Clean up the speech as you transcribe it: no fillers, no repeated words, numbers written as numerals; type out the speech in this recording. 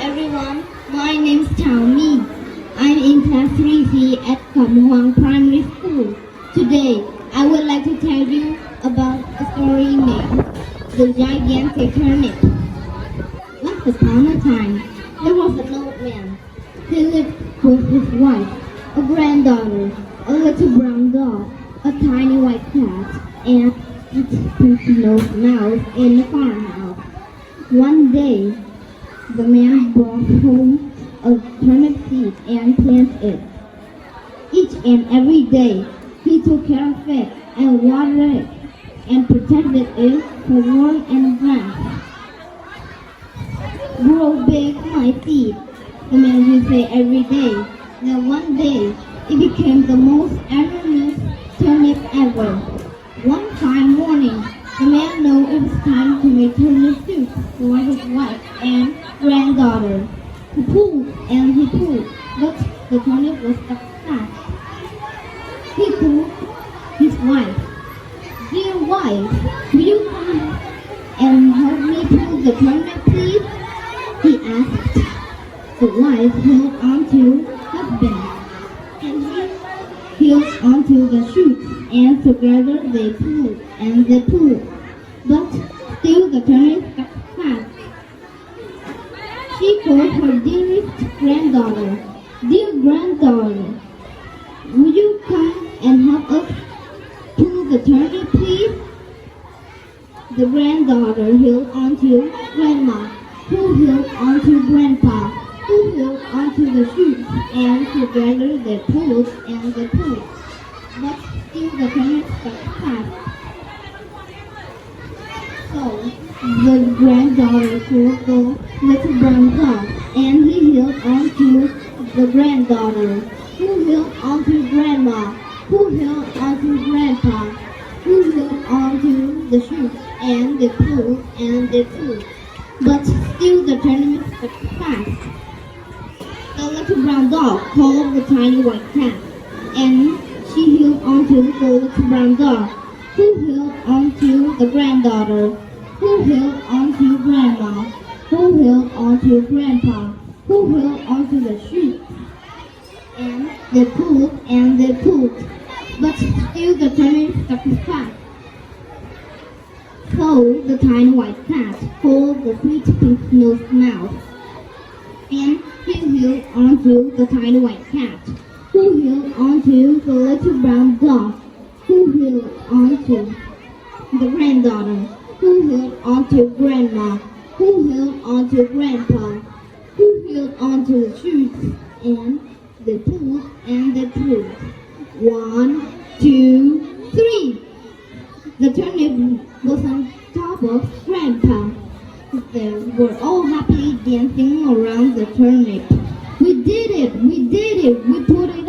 everyone, my name is Thảo. I'm in class 3C at Cẩm Hoàng Primary School. Today, I would like to tell you about a story named The Gigantic Turnip. Once upon a time, there was an old man. He lived with his wife, a granddaughter, a little brown dog, a tiny white cat, and a pink-nosed mouse in the farmhouse. One day, the man brought home a turnip seed and planted it. Each and every day, he took care of it and watered it and protected it from worm and grass. Grow big, my seed, the man would say every day. Then one day, it became the most enormous turnip ever. One fine morning, the man knew it was time to make turnip soup for his wife and granddaughter. He pulled and he pulled, but the turnip was stuck fast. He told his wife, "Dear wife, will you come and help me pull the turnip, please?" he asked. The wife held onto husband, and he held onto the shoot, and together they pulled and they pulled, but still the turnip stuck fast. She called her dearest granddaughter. "Dear granddaughter, will you come and help us pull the turnip, please?" The granddaughter held onto grandma, who held onto grandpa, who held onto the shoot, and together they pulled and they pulled, but still the turnip stuck fast. So the granddaughter pulled the little brown dog, and he held onto the granddaughter, who held onto grandma, who held onto grandpa, who held onto the shoot, and they pulled and they pulled, but still the turnip stuck fast. The little brown dog called the tiny white cat, and she held onto the little brown dog, who held onto the granddaughter, who held onto grandma, who held onto grandpa, who held onto the shoot, and they pulled, but still the turnip stuck fast. So the tiny white cat called the sweet pink-nosed mouse, and he held onto the tiny white cat, who held onto the little brown dog, who held onto the granddaughter, who held onto grandma, who held onto grandpa, who held onto the shoots, and they pulled and they pulled. 1, 2, 3. The turnip was on top of grandpa. They were all happily dancing around the turnip. We did it! We did it! We put it